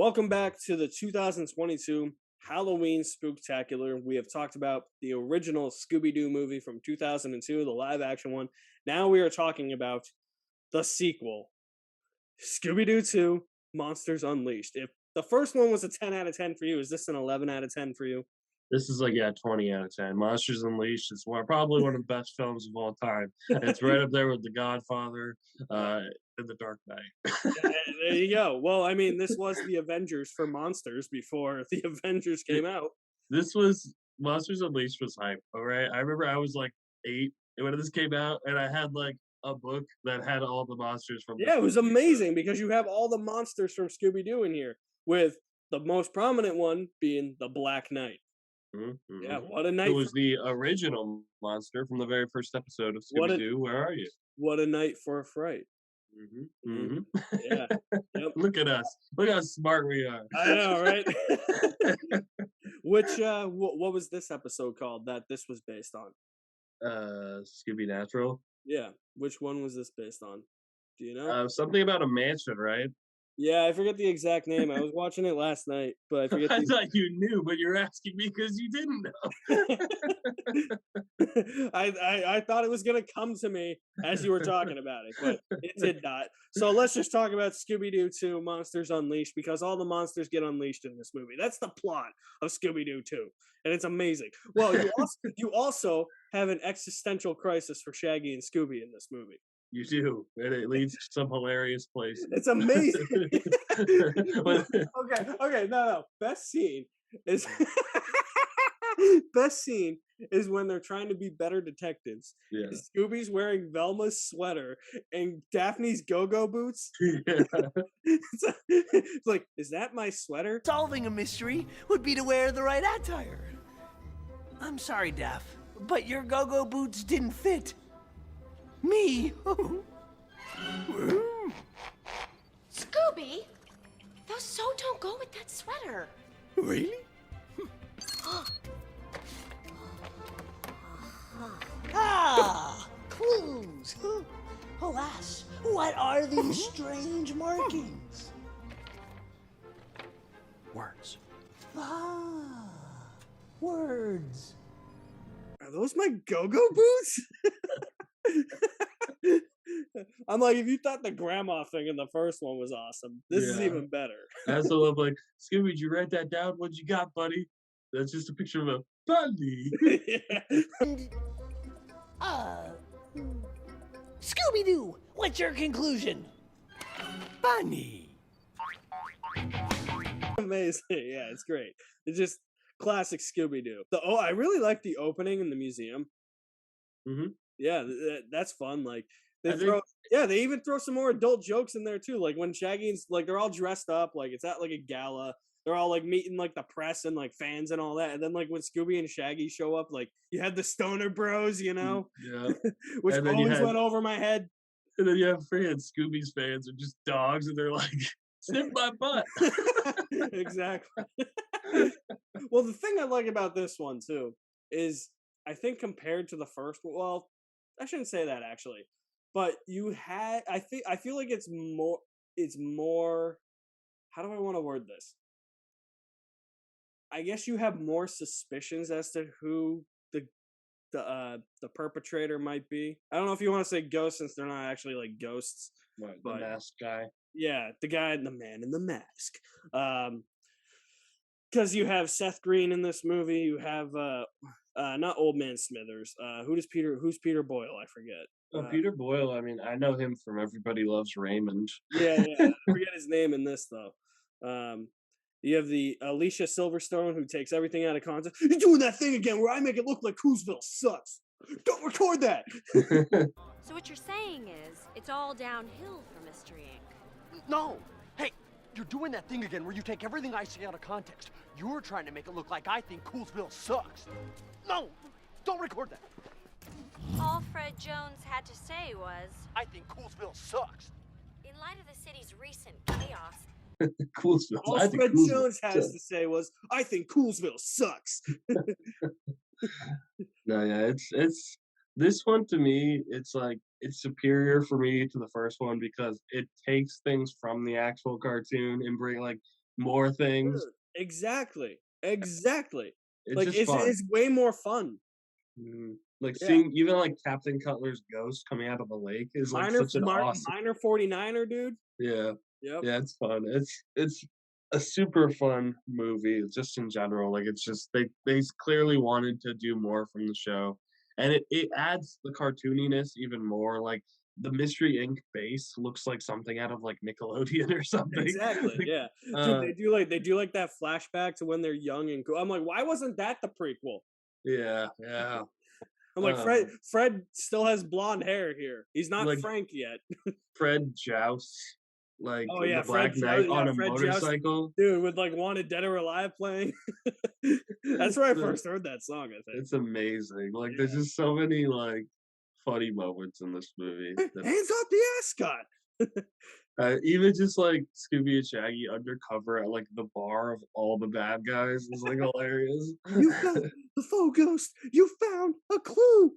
Welcome back to the 2022 Halloween Spooktacular. We have talked about the original Scooby-Doo movie from 2002, the live action one. Now we are talking about the sequel, Scooby-Doo 2 Monsters Unleashed. If the first one was a 10 out of 10 for you, is this an 11 out of 10 for you? This is like, yeah, 20 out of 10. Monsters Unleashed is probably one of the best films of all time. It's right up there with The Godfather, and The Dark Knight. Yeah, there you go. Well, I mean, this was the Avengers for monsters before the Avengers came out. This was Monsters Unleashed was hype, all right? I remember I was like 8 when this came out, and I had like a book that had all the monsters from this Yeah, it was movie. amazing because you have all the monsters from Scooby-Doo in here, with the most prominent one being the Black Knight. Mhm, Yeah, mhm. what a Who night for was the original monster from the very first episode of what a Scooby-Doo, Where Are You? what a night for a fright. Mhm, Mhm. mhm. Yeah. Yep. Look at us. Look how smart we are. I know, right? Which what was this episode called that this was based on? Scooby Natural. Yeah, which one was this based on? Do you know? Something about a mansion, right? Yeah, I forget the exact name. I was watching it last night, but I forget I the thought you knew, but you're asking me because you didn't I thought it was gonna come to me as you were talking about it, but it did not. So let's just talk about Scooby Doo 2 Monsters Unleashed because all the monsters get unleashed in this movie. That's the plot of Scooby Doo 2, and it's amazing. Well, you also have an existential crisis for Shaggy and Scooby in this movie. You do, and it leads to some hilarious places. It's amazing. But Okay, okay, no. Best scene is best scene is when they're trying to be better detectives. yeah. Scooby's wearing Velma's sweater and Daphne's go-go boots. Yeah. It's like, is that my sweater? Solving a mystery would be to wear the right attire. I'm sorry, Daph, but your go-go boots didn't fit. Me? Scooby, those so don't go with that sweater. Really? Ah, clues. Alas, what are these strange markings? Words. Ah, words. Are those my go-go boots? I'm like, if you thought the grandma thing in the first one was awesome, this is Yeah. even better. I also love like Scooby. Did you write that down? What you got, buddy? That's just a picture of a bunny. Yeah. And, Scooby-Doo, what's your conclusion? Bunny. Amazing. Yeah, it's great. It's just classic Scooby-Doo. I really like the opening in the museum. hmm Yeah, that's fun. Like they I throw, think yeah, they even throw some more adult jokes in there too. Like when Shaggy's like they're all dressed up, like it's at like a gala. They're all like meeting like the press and like fans and all that. And then like when Scooby and Shaggy show up, like you had the Stoner Bros, yeah. which And then you always had went over my head. and then you have freaking Scooby's fans are just dogs, and they're like, "Sniff my butt." Exactly. Well, the thing I like about this one too is I think compared to the first one, well, I shouldn't say that actually, but I feel like it's more how do I want to word this? I guess you have more suspicions as to who the perpetrator might be. I don't know if you want to say ghosts since they're not actually like ghosts, What, the but masked guy? yeah, the man in the mask. Because you have Seth Green in this movie. You have not Old Man Smithers. Who's Peter Boyle? I forget. Oh, Peter Boyle. I mean, I know him from Everybody Loves Raymond. Yeah. I forget his name in this though. You have the Alicia Silverstone who takes everything out of context. You're doing that thing again where I make it look like Coosville sucks. Don't record that. So what you're saying is, it's all downhill for Mystery Inc. No! Hey, you're doing that thing again where you take everything I say out of context. You're trying to make it look like I think Coolsville sucks. No! Don't record that! All Fred Jones had to say was, I think Coolsville sucks. in light of the city's recent chaos, Cool stuff. All I think Fred Coolsville Jones has sucks. to say was, "I think Coolsville sucks." No, yeah, it's this one to me. It's like it's superior for me to the first one because it takes things from the actual cartoon and more things. Exactly. It's Like just fun. it's way more fun. Like Yeah. seeing even like Captain Cutler's ghost coming out of the lake is like such an awesome. Minor 49er, dude. Yeah, Yep. yeah, it's fun. It's a super fun movie just in general. Like it's just they clearly wanted to do more from the show, and it adds the cartooniness even more. Like the Mystery Inc. base looks like something out of like Nickelodeon or something. Exactly. Like, Yeah. Dude, they do like that flashback to when they're young and cool. I'm like, why wasn't that the prequel? yeah. I'm like, Fred still has blonde hair here. He's not Like Frank yet. Fred Joust, like Oh yeah, the Black Fred Knight Joust, on yeah, a Fred Joust, motorcycle. dude, with like Wanted Dead or Alive playing. That's where I first heard that song, I think. It's amazing. Like there's just so many like funny moments in this movie. Hands off the ascot. Even just like Scooby and Shaggy undercover at like the bar of all the bad guys is like hilarious. You found the faux ghost. You found a clue.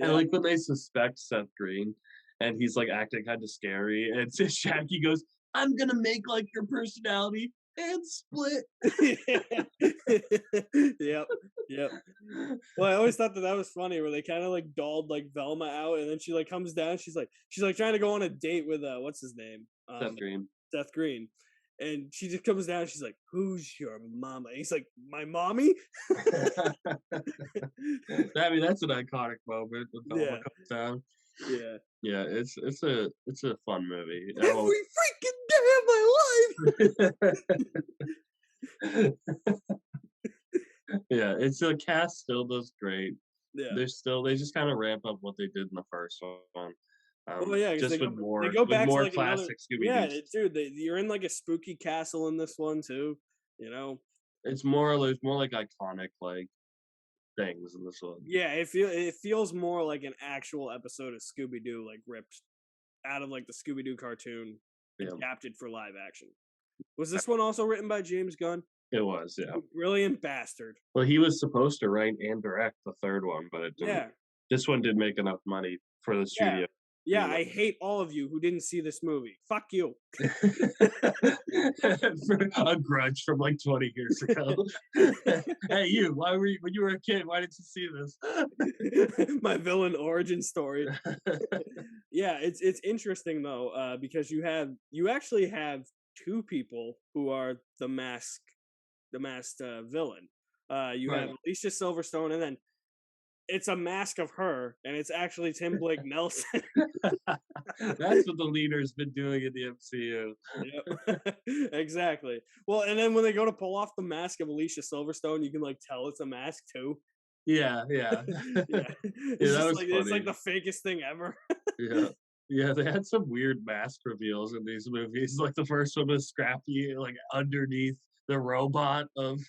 And like when they suspect Seth Green and he's like acting kind of scary, and Shaggy goes, "I'm gonna make like your personality and split." Yep. Well, I always thought that was funny where they kind of like dolled like Velma out, and then she like comes down. She's like trying to go on a date with what's his name? Seth Green. And she just comes down. She's like, "Who's your mama?" And he's like, "My mommy." I mean, that's an iconic moment when Velma comes down. Yeah, it's a fun movie. Every freaking day of my life. Yeah, it's the cast still does great. Yeah, they just kind of ramp up what they did in the first one. Just with more classic Scooby-Doo. Yeah, dude, you're in like a spooky castle in this one too. You know, it's more like iconic like things in this one. Yeah, it feels more like an actual episode of Scooby-Doo, like ripped out of like the Scooby-Doo cartoon, adapted for live action. Was this one also written by James Gunn? It was, yeah. Brilliant bastard. Well, he was supposed to write and direct the third one, but it didn't. Yeah. This one did make enough money for the studio. Yeah, I hate all of you who didn't see this movie. Fuck you. A grudge from like 20 years ago. Hey, you! When you were a kid? Why didn't you see this? My villain origin story. Yeah, it's interesting though, because you actually have two people who are the masked villain. You have Alicia Silverstone, and then it's a mask of her, and it's actually Tim Blake Nelson. That's what the leader's been doing in the MCU. Yep. Exactly. Well, and then when they go to pull off the mask of Alicia Silverstone, you can like tell it's a mask too. Yeah. It's like the fakest thing ever. Yeah, they had some weird mask reveals in these movies. Like the first one was Scrappy, like underneath the robot of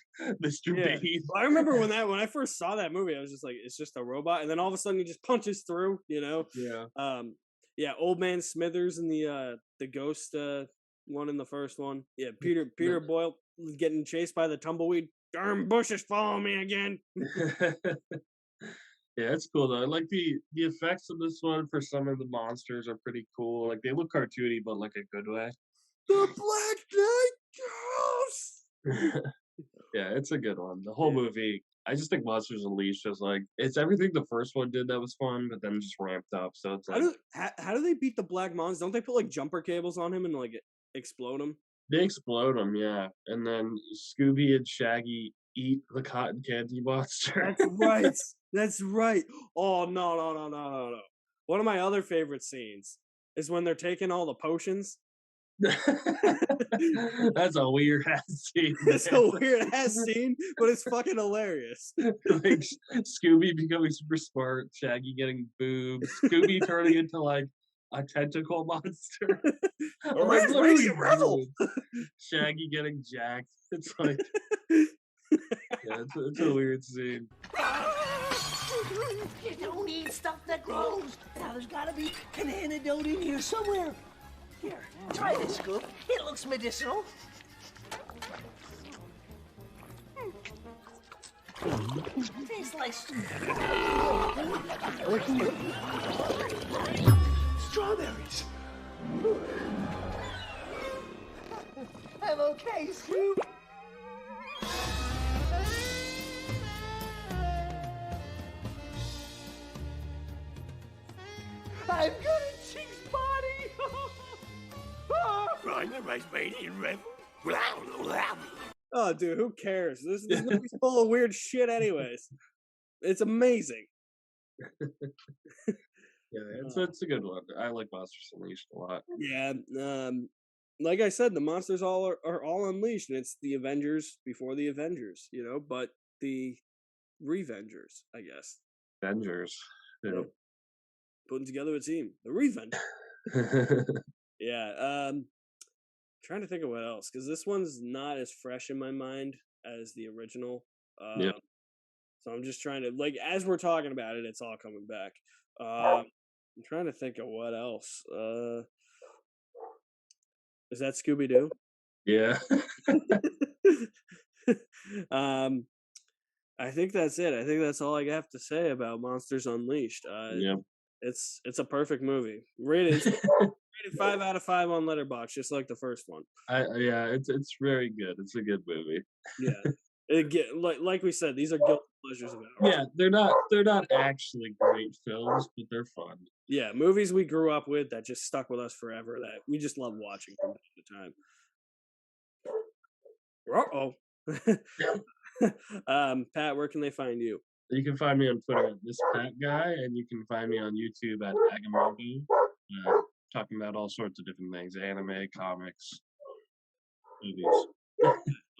Mr. Bean. Well, I remember when I first saw that movie, I was just like, it's just a robot, and then all of a sudden he just punches through, you know? Yeah. Old Man Smithers in the ghost one in the first one. Yeah, Peter Boyle getting chased by the tumbleweed. Darn bushes follow me again. Yeah, it's cool though. I like the effects of this one for some of the monsters are pretty cool. Like they look cartoony, but like a good way. The Black Knight Ghost. Yeah, it's a good one. The whole movie, I just think Monsters Unleashed is like it's everything the first one did that was fun, but then just ramped up. So it's like how do they beat the Black Monsters? Don't they put like jumper cables on him and like explode him? They explode him, yeah. And then Scooby and Shaggy eat the cotton candy monster. That's right. Oh no. One of my other favorite scenes is when they're taking all the potions. That's a weird ass scene. It's a weird ass scene, but it's fucking hilarious. Like Scooby becoming super smart, Shaggy getting boobs, Scooby turning into like a tentacle monster. Shaggy getting jacked. It's like it's a weird scene. You don't eat stuff that grows. Now there's gotta be an antidote in here somewhere. Here, try this, Scoop. It looks medicinal. Tastes like strawberries. I'm okay, Scoob. I'm good at Chink's body. Run the Tasmanian River. Oh, dude, who cares? This movie's full of weird shit, anyways. It's amazing. Yeah, it's a good one. I like Monsters Unleashed a lot. Yeah, like I said, the monsters are all unleashed, and it's the Avengers before the Avengers, but the Revengers, I guess. Avengers. Yeah. Putting together a team, the Revengers. Yeah, trying to think of what else, because this one's not as fresh in my mind as the original. Yeah. So I'm just trying to, like, as we're talking about it, it's all coming back. I'm trying to think of what else. Is that Scooby-Doo? Yeah. I think that's it. I think that's all I have to say about Monsters Unleashed. Yeah. It's a perfect movie. Rated 5 out of 5 on Letterboxd, just like the first one. Yeah, it's very good. It's a good movie. Yeah. Like we said, these are guilty pleasures of ours. Yeah, they're not actually great films, but they're fun. Yeah, movies we grew up with that just stuck with us forever, that we just love watching from time to time. Pat, where can they find you? You can find me on Twitter at this Pat Guy, and you can find me on YouTube at Agamotto, talking about all sorts of different things: anime, comics, movies.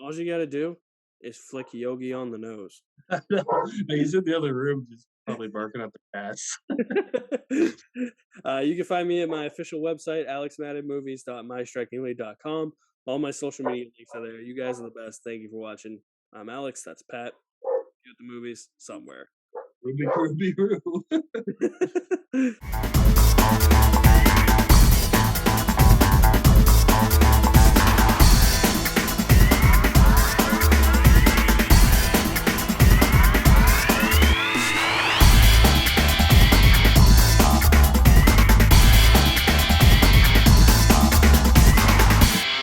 All you gotta do is flick Yogi on the nose. He's in the other room, just probably barking at the cats. You can find me at my official website, alexmaddenmovies.mystrikingly.com. All my social media links are there. You guys are the best. Thank you for watching. I'm Alex. That's Pat. Get the movies somewhere. Ruby Roo.